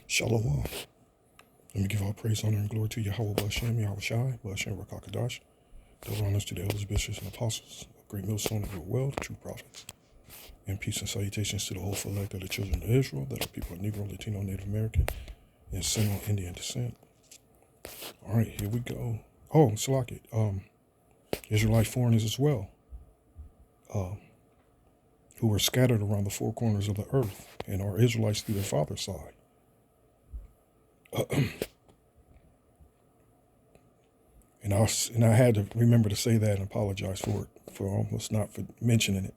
Shalom. Let me give all praise, honor, and glory to Yahweh Bashem, Yahweh Shai, Bashem Rakakadash. Double honors to the elders, bishops, and apostles, a great millstone of the world, true prophets. And peace and salutations to the whole select of the children of Israel, that are people of Negro, Latino, Native American, and Seminole Indian descent. All right, here we go. Oh, Salaki, Israelite foreigners as well, who were scattered around the four corners of the earth, and are Israelites through their father's side. And I had to remember to say that and apologize for it, for almost not for mentioning it.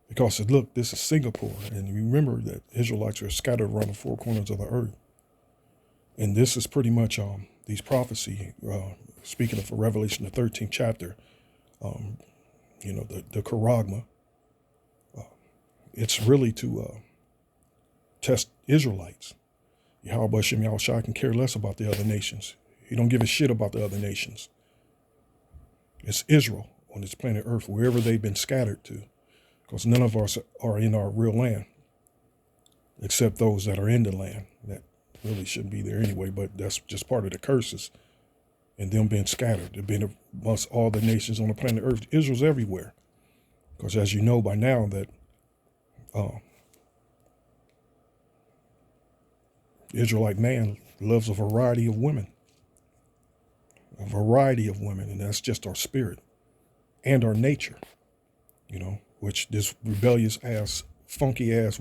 Because look, this is Singapore, and remember that Israelites are scattered around the four corners of the earth. And this is pretty much these prophecy, speaking of Revelation, the 13th chapter, the Charagma, it's really to test Israelites. Yahweh Bashem Yahweh Shai can care less about the other nations. He don't give a shit about the other nations. It's Israel on this planet Earth, wherever they've been scattered to, because none of us are in our real land, except those that are in the land that really shouldn't be there anyway, but that's just part of the curses and them being scattered. They've been amongst all the nations on the planet Earth. Israel's everywhere, because as you know by now that the Israelite man loves a variety of women. And that's just our spirit and our nature, which this rebellious ass, funky ass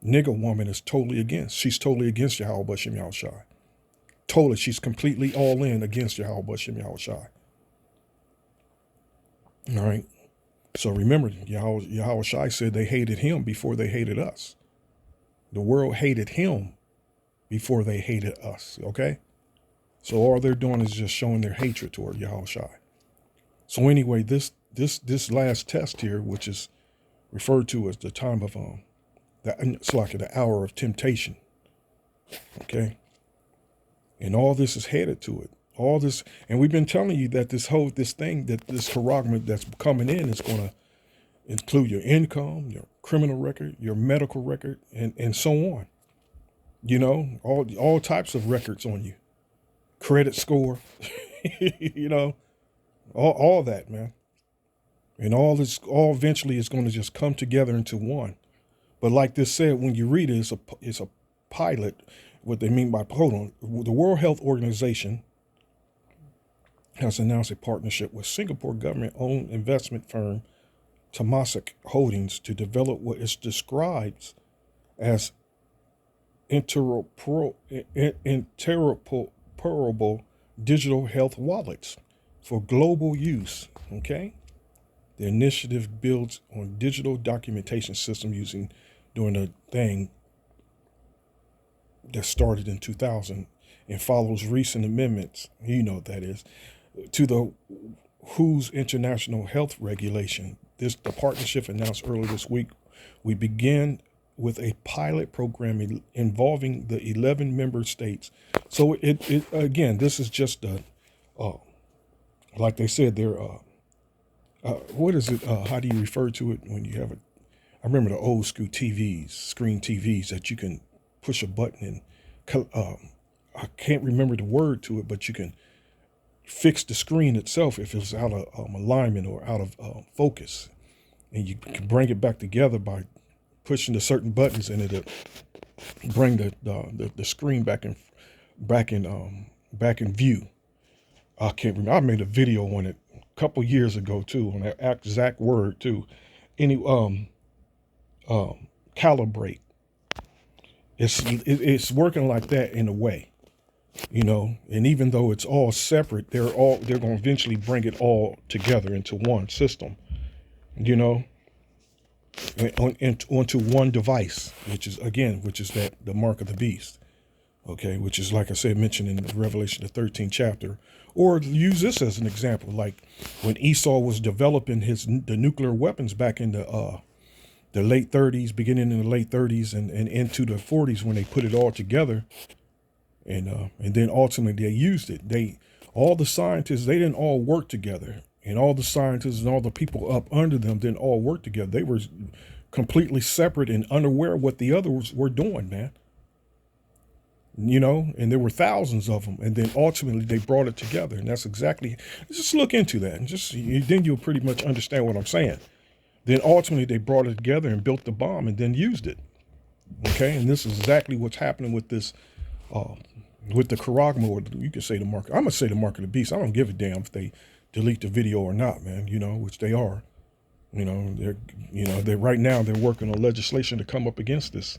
nigger woman is totally against. She's totally against Yahweh Bashem Yahweh Shai. Totally, she's completely all in against Yahweh Bashem Yahweh Shai. All right. So remember, Yahweh Shai said they hated him before they hated us. The world hated him before they hated us, okay? So all they're doing is just showing their hatred toward Yahweh Shai. So anyway, this last test here, which is referred to as the time of it's like the hour of temptation, okay? And all this is headed to it. All this, and we've been telling you that this charagma that's coming in is going to include your income, your criminal record, your medical record, and so on. All types of records on you, credit score, all that, man. And all eventually is going to just come together into one. But like this said, when you read it, it's a pilot. What they mean by, the World Health Organization has announced a partnership with Singapore government-owned investment firm Temasek Holdings to develop what is described as interoperable digital health wallets for global use, okay? The initiative builds on digital documentation system during a thing that started in 2000 and follows recent amendments, what that is, to the WHO's international health regulation. The partnership announced earlier this week. We began with a pilot program involving the 11 member states. So it again, this is just like they said, they're what is it? How do you refer to it when you have I remember the old school screen TVs that you can push a button and I can't remember the word to it, but you can fix the screen itself if it's out of alignment or out of focus, and you can bring it back together by pushing the certain buttons, and it'll bring the screen back in view. I can't remember. I made a video on it a couple years ago too, on that exact word too. Calibrate. It's working like that in a way. And even though it's all separate, they're going to eventually bring it all together into one system, onto one device, which is that the mark of the beast, okay, which is, like I said, mentioned in Revelation, the 13th chapter. Or use this as an example, like when Esau was developing the nuclear weapons back in the late 30s, beginning in the late 30s and into the 40s, when they put it all together. And then ultimately they used it. All the scientists, they didn't all work together. And all the scientists and all the people up under them didn't all work together. They were completely separate and unaware of what the others were doing, man. you know, and there were thousands of them. And then ultimately they brought it together. And that's exactly, just look into that and then you'll pretty much understand what I'm saying. Then ultimately they brought it together and built the bomb and then used it. Okay. And this is exactly what's happening with this, with the Karagma, or you could say the mark. I'm going to say the mark of the beast. I don't give a damn if they delete the video or not, man, you know, which they are. They're right now they're working on legislation to come up against this.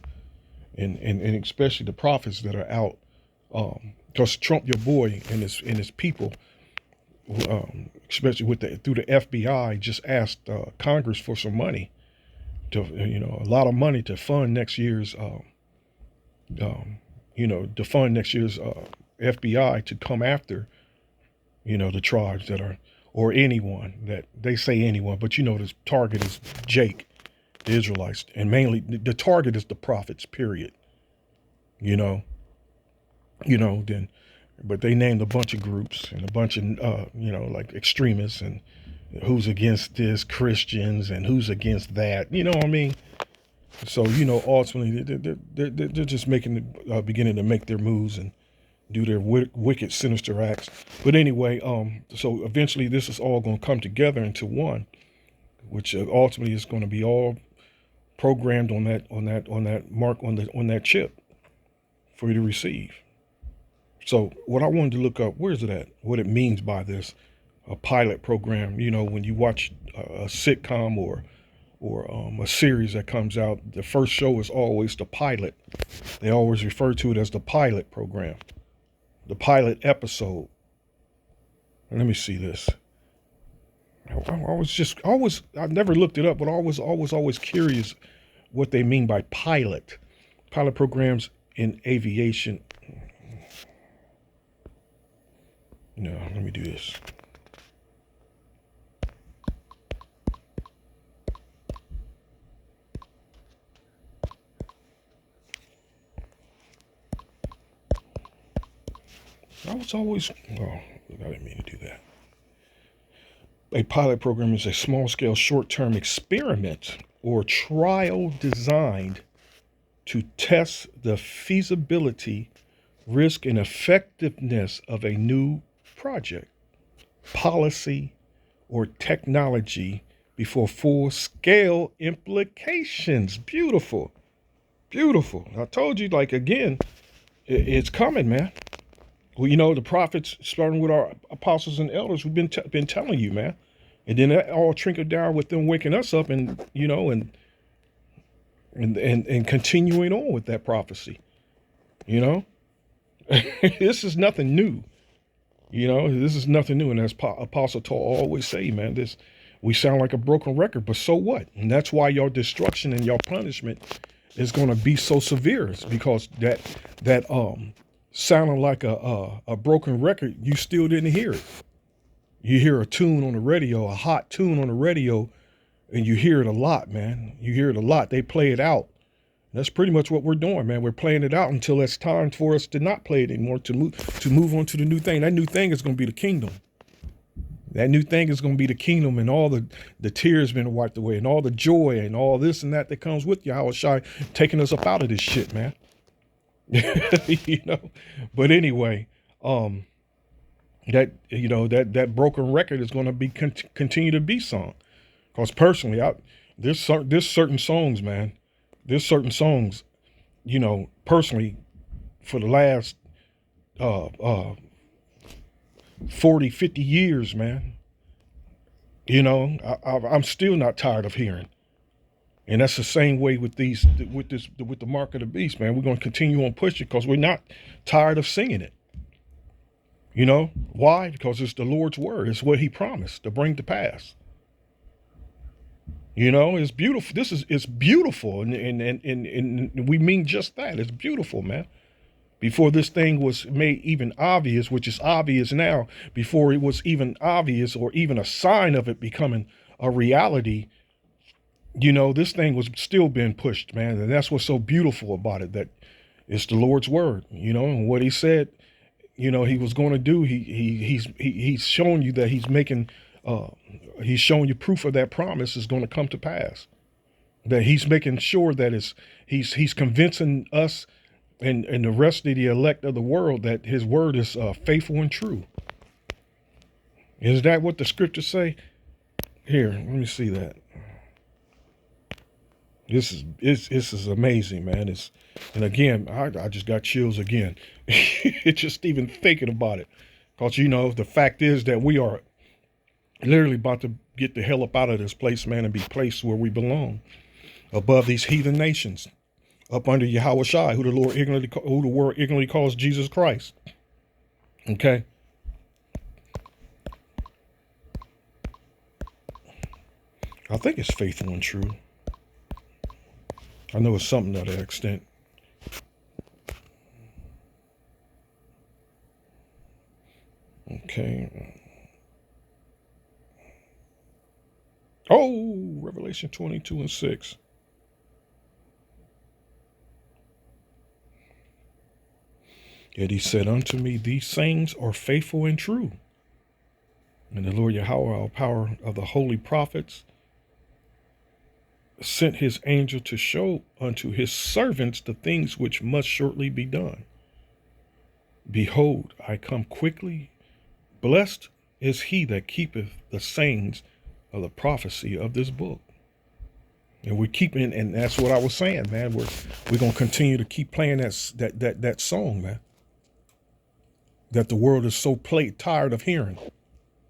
And especially the prophets that are out, because Trump, your boy, and his people, especially through the FBI, just asked Congress for some money, a lot of money to fund next year's, FBI to come after, the tribes that are, or anyone that they say anyone, but the target is Jake, the Israelites, and mainly the target is the prophets, period. But they named a bunch of groups and a bunch of, like extremists and who's against this, Christians, and who's against that, you know what I mean? So, ultimately they're just beginning to make their moves and do their wicked, sinister acts. But anyway, so eventually this is all going to come together into one, which ultimately is going to be all programmed on that mark on that chip for you to receive. So what I wanted to look up, where's it at? What it means by this, a pilot program. When you watch a sitcom or a series that comes out, the first show is always the pilot. They always refer to it as the pilot program, the pilot episode. Let me see this. I never looked it up, but I was always curious what they mean by pilot programs in aviation. No, let me do this. I didn't mean to do that. A pilot program is a small-scale, short-term experiment or trial designed to test the feasibility, risk, and effectiveness of a new project, policy, or technology before full-scale implications. Beautiful. Beautiful. I told you, again, it's coming, man. Well, the prophets, starting with our apostles and elders, we've been telling you, man. And then that all trickled down with them waking us up and continuing on with that prophecy. This is nothing new. This is nothing new. And as Apostle Paul always say, man, we sound like a broken record, but so what? And that's why your destruction and your punishment is going to be so severe. It's because that sounding like a broken record, you still didn't hear it. You hear a tune on the radio, a hot tune on the radio, and you hear it a lot, man. You hear it a lot. They play it out. That's pretty much what we're doing, man. We're playing it out until it's time for us to not play it anymore, to move on to the new thing. That new thing is going to be the kingdom. That new thing is going to be the kingdom, and all the tears been wiped away, and all the joy and all this and that comes with Yahushua taking us up out of this shit, man. But anyway, that broken record is going to be continue to be sung. Because personally, there's certain songs, man. There's certain songs, personally, for the last 40, 50 years, man. I'm still not tired of hearing. And that's the same way with the mark of the beast, man. We're going to continue on pushing because we're not tired of singing it. Why? Because it's the Lord's word. It's what he promised to bring to pass. It's beautiful. It's beautiful. And we mean just that. It's beautiful, man. Before this thing was made even obvious, which is obvious now, before it was even obvious or even a sign of it becoming a reality, this thing was still being pushed, man. And that's what's so beautiful about it, that it's the Lord's word, and what he said, he was going to do. He's showing you that he's showing you proof of that promise is going to come to pass, that he's making sure that he's convincing us and the rest of the elect of the world that his word is faithful and true. Is that what the scriptures say? Here, let me see that. This is amazing, man. And again, I just got chills again. It's just even thinking about it. Because, the fact is that we are literally about to get the hell up out of this place, man, and be placed where we belong. Above these heathen nations. Up under Yahweh Shai, who the world ignorantly calls Jesus Christ. Okay? I think it's faithful and true. I know it's something to that extent. Okay. Oh, Revelation 22:6. Yet he said unto me, these sayings are faithful and true. And the Lord Yahweh, our power of the holy prophets, sent his angel to show unto his servants the things which must shortly be done. Behold, I come quickly. Blessed is he that keepeth the sayings of the prophecy of this book. And we're keeping, and that's what I was saying, man. We're gonna continue to keep playing that song, man. That the world is so tired of hearing.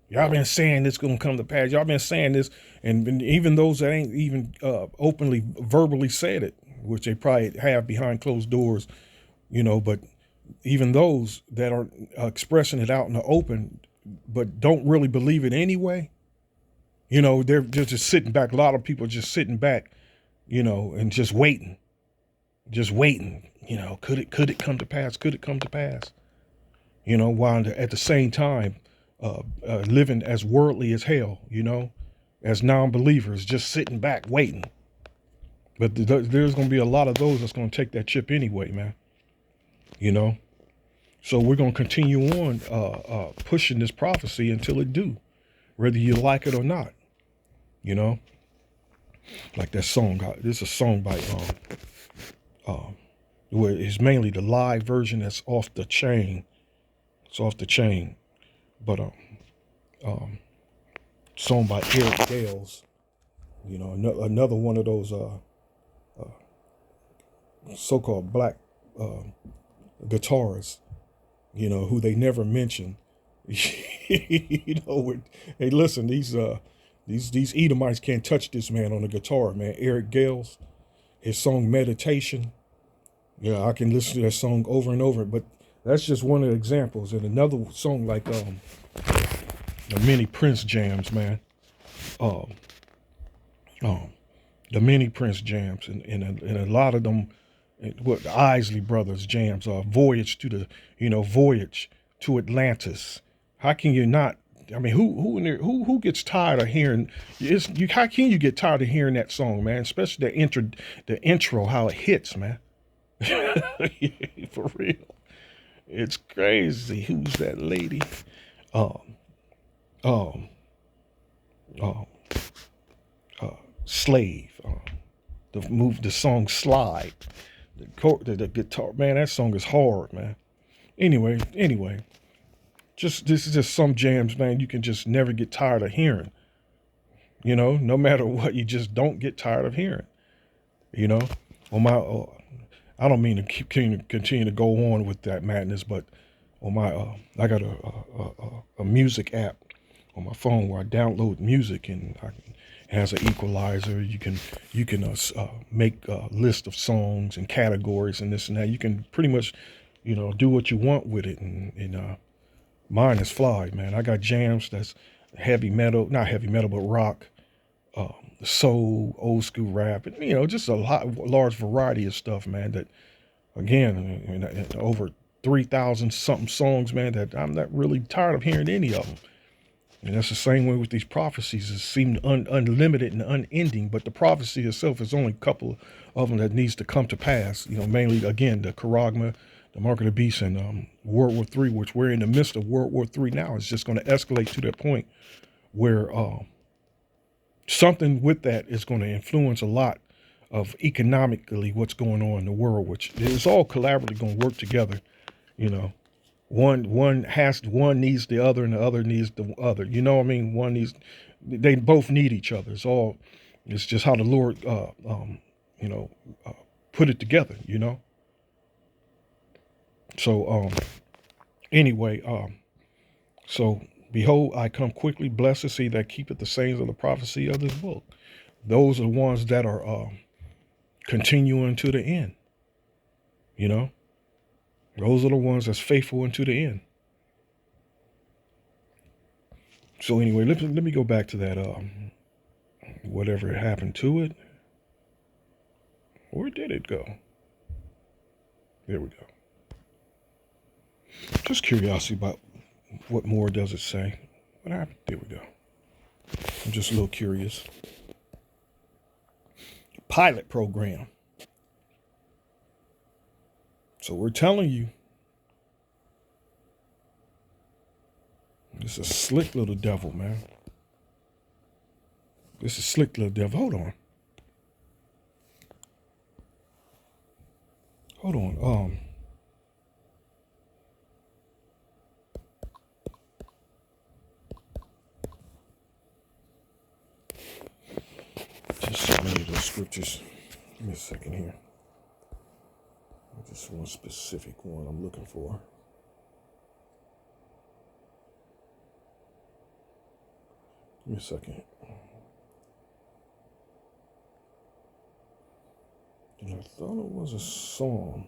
Y'all been saying this gonna come to pass. Y'all been saying this, and even those that ain't even openly, verbally said it, which they probably have behind closed doors, but even those that are expressing it out in the open, but don't really believe it anyway, they're just sitting back. A lot of people just sitting back, and just waiting. Could it come to pass? Could it come to pass? While at the same time, living as worldly as hell, as non-believers, just sitting back, waiting. But there's going to be a lot of those that's going to take that chip anyway, man. So we're going to continue on pushing this prophecy until it do, whether you like it or not. Like that song. This is a song by where it's mainly the live version that's off the chain. It's off the chain, but song by Eric Gales. Another one of those so-called black guitarists, who they never mention. Hey, listen, these Edomites can't touch this man on the guitar, man. Eric Gales, his song Meditation. Yeah, I can listen to that song over and over, but that's just one of the examples. And another song like the many Prince jams, man. The many Prince jams, and a lot of them, what the Isley Brothers jams are. Voyage to Voyage to Atlantis. How can you not? I mean, who gets tired of hearing? How can you get tired of hearing that song, man? Especially the intro, how it hits, man. For real, it's crazy. Who's that lady? Slave. The song Slide. The guitar, man. That song is hard, man. Anyway. This is just some jams, man, you can just never get tired of hearing. No matter what, you just don't get tired of hearing. I don't mean to continue to go on with that madness, but on my I got a music app on my phone where I download music, and it has an equalizer. You can make a list of songs and categories and this and that. You can pretty much do what you want with it, and mine is fly, man. I got jams that's heavy metal, not heavy metal, but rock, soul, old school rap, and, just a large variety of stuff, man, that, again, over 3,000 something songs, man, that I'm not really tired of hearing any of them. And that's the same way with these prophecies. It seemed unlimited and unending, but the prophecy itself is only a couple of them that needs to come to pass, mainly, again, the Charagma, the Mark of the Beast, and World War III, which we're in the midst of World War III now. It's just going to escalate to that point where something with that is going to influence a lot of economically what's going on in the world, which it's all collaboratively going to work together. You know, one needs the other, and the other needs the other. You know what I mean? They both need each other. It's just how the Lord, you know, put it together. You know. So anyway, so behold, I come quickly. Blessed is he that keepeth the sayings of the prophecy of this book. Those are the ones that are continuing to the end. You know, those are the ones that's faithful unto the end. So anyway, let me go back to that. Whatever happened to it. Where did it go? There we go. Just curiosity about what more does it say. What happened? There we go. I'm just a little curious. Pilot program. So we're telling you, this is a slick little devil, man. This is slick little devil. Hold on. Just many of those scriptures. Give me a second here. Just one specific one I'm looking for. Give me a second. I thought it was a psalm.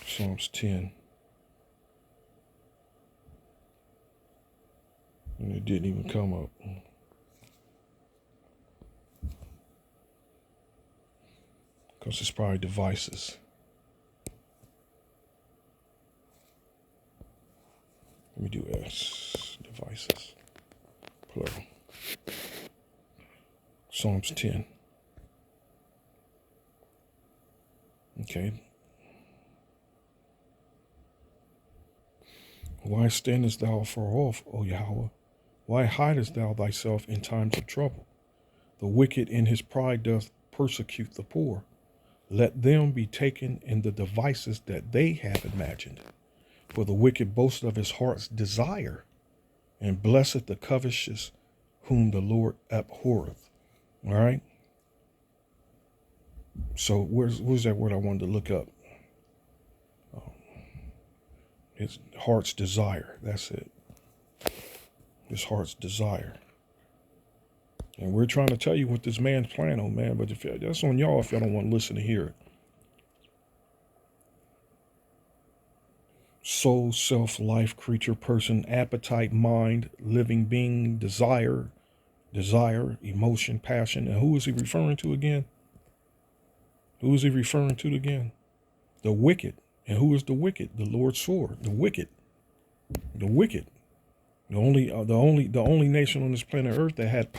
Psalms 10. And it didn't even come up. Because it's probably devices. Let me do S. Devices. Plural. Psalms 10. Okay. Why standest thou far off, O Yahweh? Why hidest thou thyself in times of trouble? The wicked in his pride doth persecute the poor. Let them be taken in the devices that they have imagined. For the wicked boasteth of his heart's desire, and blesseth the covetous whom the Lord abhorreth. All right? So where's that word I wanted to look up? His heart's desire. That's it. His heart's desire. And we're trying to tell you what this man's plan on, man. But that's on y'all if y'all don't want to listen to hear it. Soul, self, life, creature, person, appetite, mind, living being, desire, emotion, passion. And who is he referring to again? Who is he referring to again? The wicked. And who is the wicked? The Lord's sword. The wicked. The wicked. The only nation on this planet Earth that had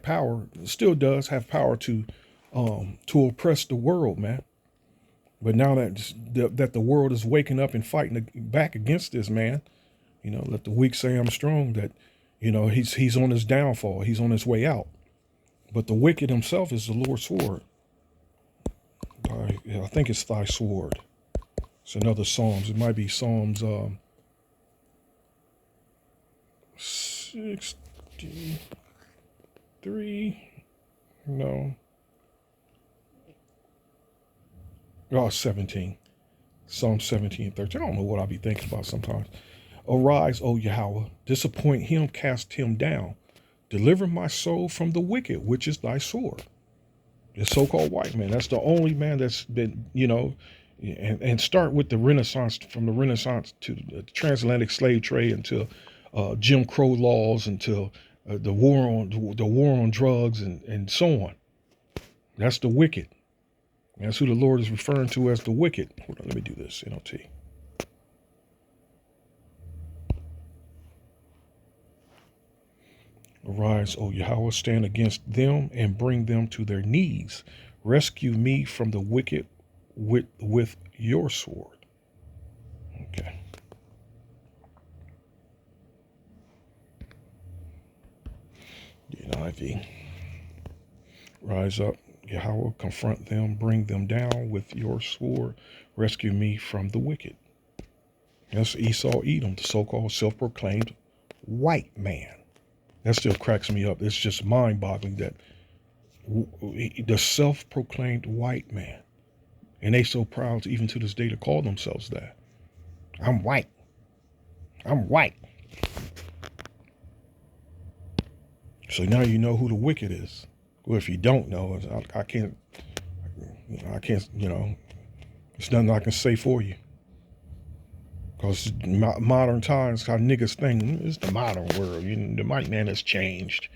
power still does have power to oppress the world, man. But now that the world is waking up and fighting back against this man, you know, let the weak say I'm strong. That, you know, he's on his downfall. He's on his way out. But the wicked himself is the Lord's sword. I think it's thy sword. It's another Psalms. It might be Psalms 63. No. Oh, 17. Psalm 17 and 13. I don't know what I'll be thinking about sometimes. Arise, O Yahweh, disappoint him, cast him down. Deliver my soul from the wicked, which is thy sword. The so-called white man. That's the only man that's been, you know, and start with the Renaissance, from the Renaissance to the transatlantic slave trade, until Jim Crow laws, until the war on drugs, and so on. That's the wicked. That's who the Lord is referring to as the wicked. Hold on, let me do this. NLT. Arise, O Yahweh, stand against them and bring them to their knees. Rescue me from the wicked with your sword. Okay. NIV. Rise up, Yahweh, confront them, bring them down with your sword, rescue me from the wicked. That's Esau Edom, the so-called self-proclaimed white man. That still cracks me up. It's just mind-boggling that the self-proclaimed white man, and they so proud even to this day to call themselves that. I'm white. I'm white. So now you know who the wicked is. Well, if you don't know, I can't, there's nothing I can say for you. Because modern times, how niggas think, it's the modern world. The white man has changed.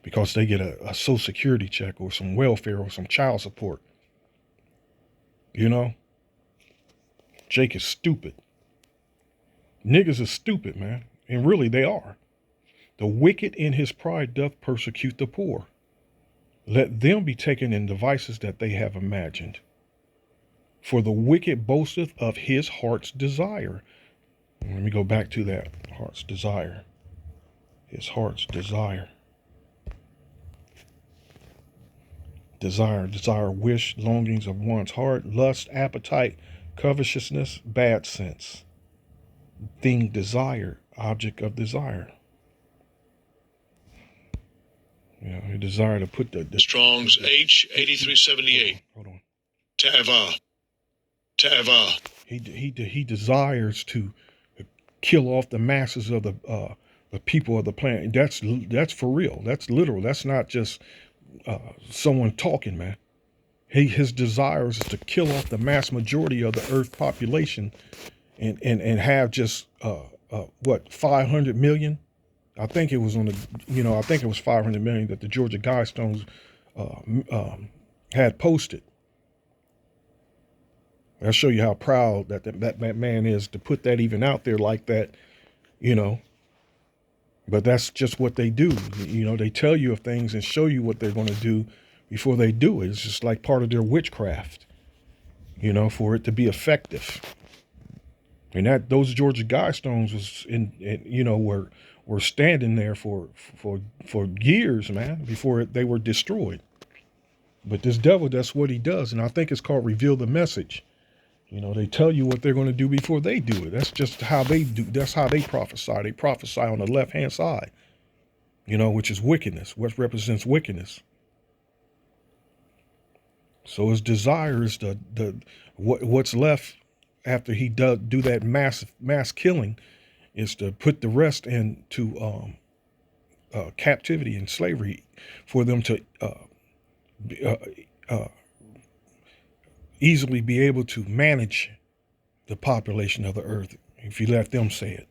Because they get a social security check or some welfare or some child support. Jake is stupid. Niggas is stupid, man. And really, they are. The wicked in his pride doth persecute the poor. Let them be taken in devices that they have imagined. For the wicked boasteth of his heart's desire. Let me go back to that. Heart's desire. His heart's desire. Desire, wish, longings of one's heart, lust, appetite, covetousness, bad sense. Thing desired, object of desire. A desire to put the Strong's H8378. Hold on. Ta'ava. He desires to kill off the masses of the people of the planet. That's for real. That's literal. That's not just someone talking, man. His desires is to kill off the mass majority of the Earth population, and have just 500 million. I think it was I think it was 500 million that the Georgia Guidestones had posted. I'll show you how proud that man is to put that even out there like that, But that's just what they do. They tell you of things and show you what they're going to do before they do it. It's just like part of their witchcraft, for it to be effective. And those Georgia Guidestones was were standing there for years, man, before they were destroyed. But this devil, that's what he does. And I think it's called reveal the message. They tell you what they're going to do before they do it. That's just how they do. That's how they prophesy. They prophesy on the left-hand side, which is wickedness, what represents wickedness. So his desire is what's left after he does do that mass killing is to put the rest into captivity and slavery for them to easily be able to manage the population of the earth if you let them say it.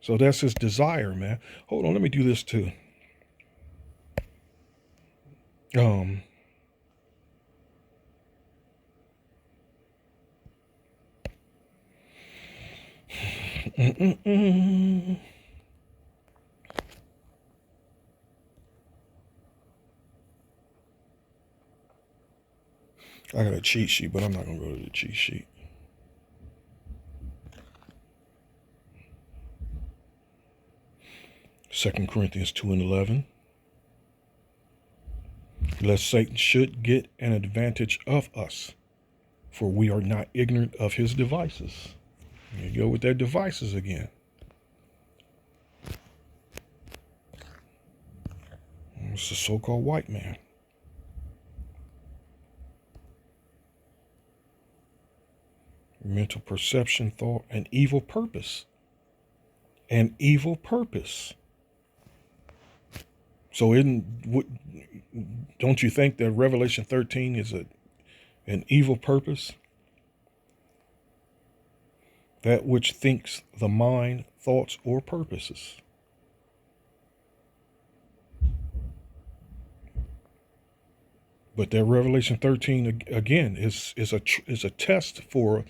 So that's his desire, man. Hold on, let me do this too. I got a cheat sheet, but I'm not going to go to the cheat sheet. Second Corinthians 2:11. Lest Satan should get an advantage of us, for we are not ignorant of his devices. There you go with their devices again. It's the so-called white man. Mental perception, thought, and evil purpose. An evil purpose. So don't you think that Revelation 13 is an evil purpose? That which thinks the mind, thoughts, or purposes. But that Revelation 13 again is a test for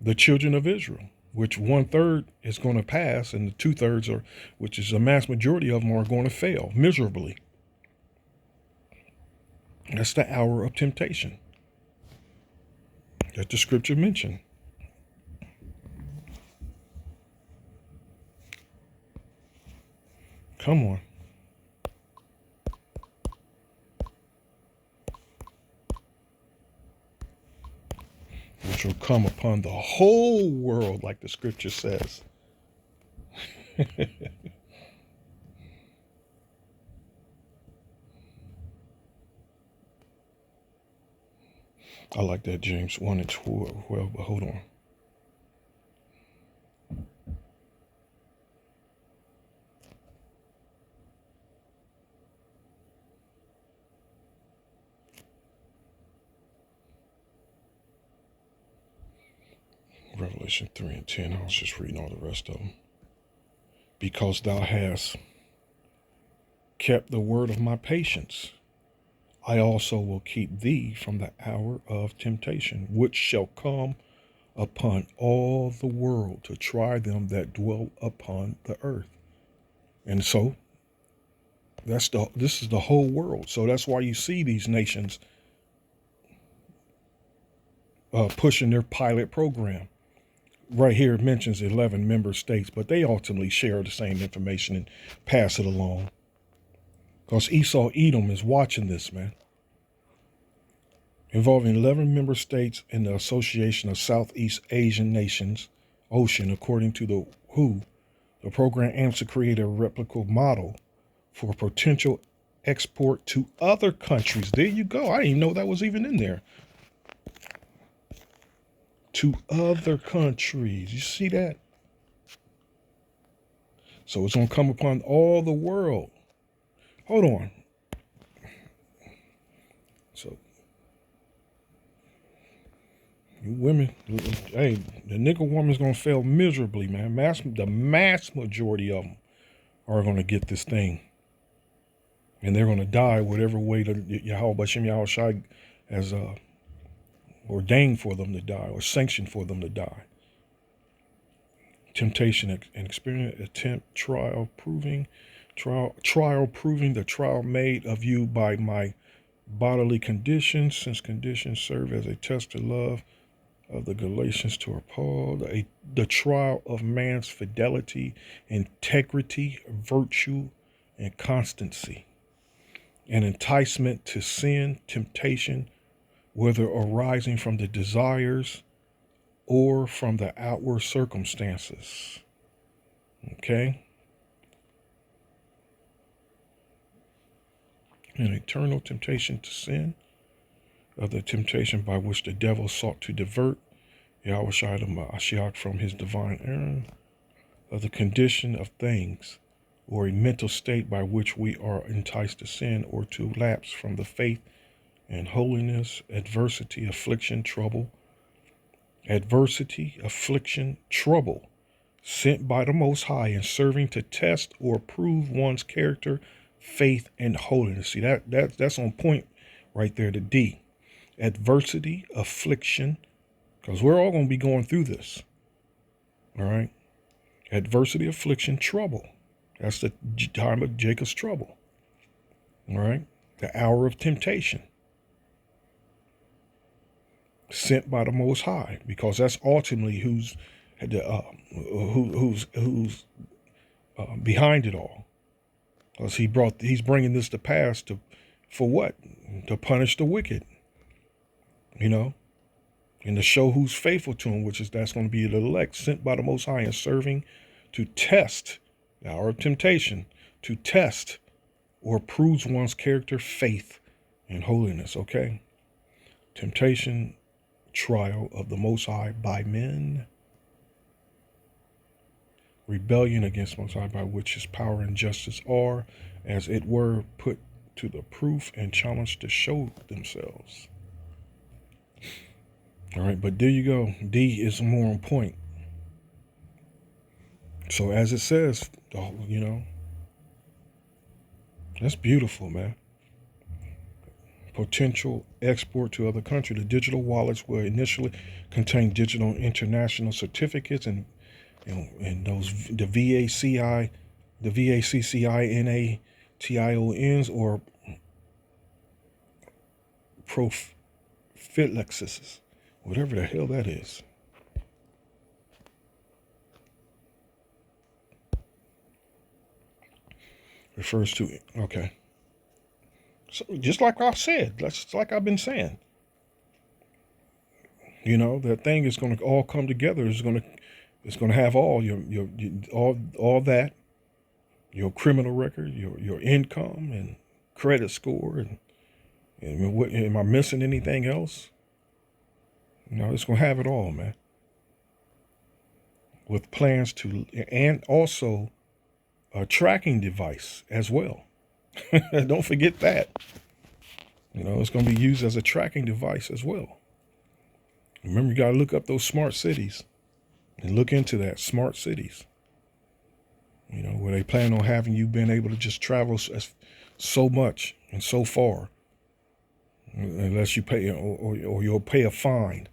the children of Israel, which 1/3 is going to pass, and the 2/3 which is a mass majority of them, are going to fail miserably. That's the hour of temptation that the scripture mentioned. Come on. Which will come upon the whole world, like the scripture says. I like that James 1 and 12, but hold on. Revelation 3 and 10. I was just reading all the rest of them. Because thou hast kept the word of my patience, I also will keep thee from the hour of temptation, which shall come upon all the world to try them that dwell upon the earth. And so this is the whole world. So that's why you see these nations pushing their pilot program. Right here it mentions 11 member states, but they ultimately share the same information and pass it along. Because Esau Edom is watching this, man. Involving 11 member states in the Association of Southeast Asian Nations, Ocean, according to the WHO, the program aims to create a replicable model for potential export to other countries. There you go. I didn't even know that was even in there. To other countries. You see that? So it's going to come upon all the world. Hold on. So, you women, hey, the nigga woman's going to fail miserably, man. The mass majority of them are going to get this thing. And they're going to die whatever way Yahweh Bashem Yahweh Shai has ordained for them to die or sanctioned for them to die. Temptation and experience, attempt, trial proving the trial made of you by my bodily conditions, since conditions serve as a test of love of the Galatians to Paul, the trial of man's fidelity, integrity, virtue, and constancy, an enticement to sin, temptation, whether arising from the desires or from the outward circumstances. Okay? An eternal temptation to sin, of the temptation by which the devil sought to divert Yahweh Shai the Mashiach from his divine errand, of the condition of things, or a mental state by which we are enticed to sin or to lapse from the faith and holiness, adversity, affliction, trouble, sent by the Most High and serving to test or prove one's character, faith, and holiness. See, that's on point right there, the D. Adversity, affliction, because we're all going to be going through this. All right? Adversity, affliction, trouble. That's the time of Jacob's trouble. All right? The hour of temptation. Sent by the Most High, because that's ultimately who's behind it all. Because he's bringing this to pass for what? To punish the wicked. You know? And to show who's faithful to him, that's going to be the elect, sent by the Most High and serving to test, the hour of temptation, to test or proves one's character, faith, and holiness, okay? Temptation, trial of the Most High by men. Rebellion against Most High, by which his power and justice are, as it were, put to the proof and challenged to show themselves. All right, but there you go. D is more on point. So as it says, you know, that's beautiful, man. Potential export to other countries. The digital wallets will initially contain digital international certificates and those the VACCINATIONs or prophylaxis, whatever the hell that is. refers to, okay. So just like I said, that's like I've been saying, you know, that thing is going to all come together. It's going to have all your all that, your criminal record, your income and credit score, and what, am I missing anything else? You know, it's going to have it all, man. With plans to, and also a tracking device as well. Don't forget that. You know, it's going to be used as a tracking device as well. Remember, you got to look up those smart cities and look into that, smart cities. You know, where they plan on having you being able to just travel so much and so far, unless you pay, or you'll pay a fine.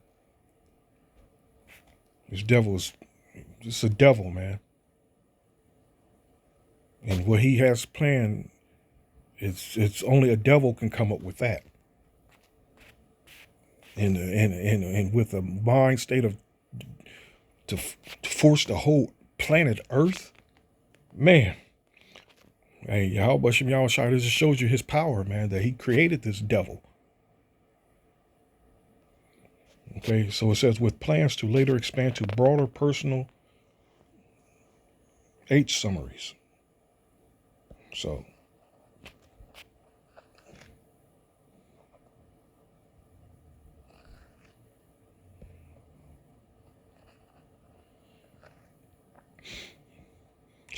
This devil is, it's a devil, man. And what he has planned, it's only a devil can come up with that. And with a mind state of to force the whole planet Earth, man. Hey, Yahweh Shem Yahushua, this just shows you his power, man, that he created this devil. Okay, so it says, with plans to later expand to broader personal H summaries. So,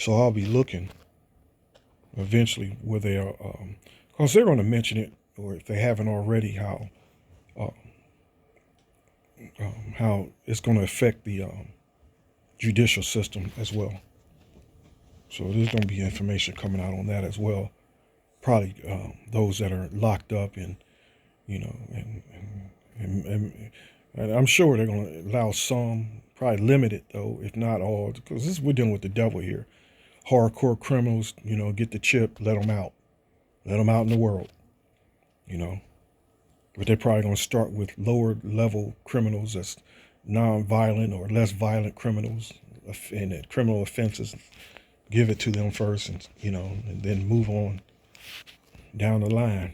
I'll be looking eventually where they are, because they're going to mention it, or if they haven't already, how it's going to affect the judicial system as well. So there's going to be information coming out on that as well. Probably those that are locked up, and you know, and I'm sure they're going to allow some, probably limited though, if not all, because we're dealing with the devil here. Hardcore criminals, you know, get the chip, let them out in the world, you know. But they're probably going to start with lower level criminals, that's non-violent or less violent criminals, and criminal offenses. Give it to them first, and you know, and then move on down the line.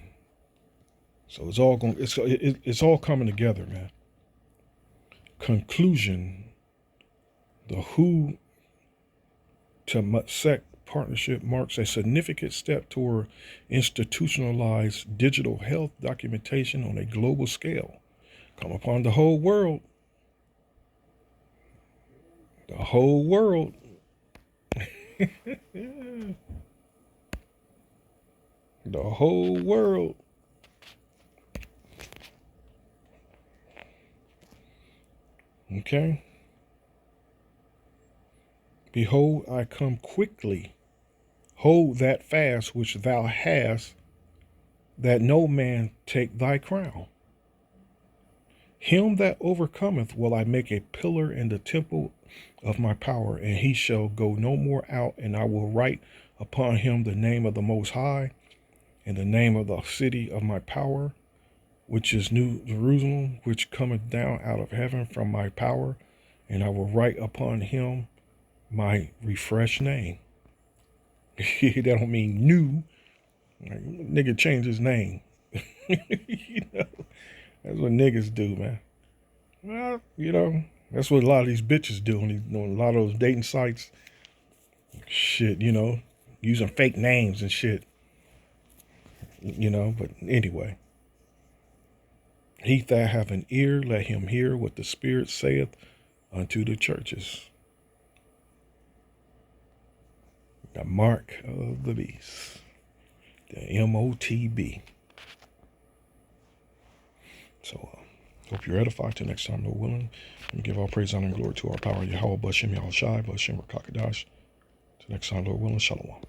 So it's all going. It's all coming together, man. Conclusion: the WHO to Mutsek partnership marks a significant step toward institutionalized digital health documentation on a global scale. Come upon the whole world. The whole world. The whole world. Okay. Behold, I come quickly. Hold that fast which thou hast, that no man take thy crown. Him that overcometh will I make a pillar in the temple of my power, and he shall go no more out, and I will write upon him the name of the Most High, and the name of the city of my power, which is New Jerusalem, which cometh down out of heaven from my power, and I will write upon him my refreshed name. That don't mean new. Like, nigga change his name. You know, that's what niggas do, man. Well, you know, that's what a lot of these bitches do on a lot of those dating sites. Shit, you know, using fake names and shit. You know, but anyway. He that hath an ear, let him hear what the Spirit saith unto the churches. The mark of the beast. The MOTB. So, hope you're edified. Till next time, Lord willing. And give all praise, honor, and glory to our power, Yahweh, Bashem, Yahushai, Bashem, Rakakadash. Till next time, Lord willing. Shalom.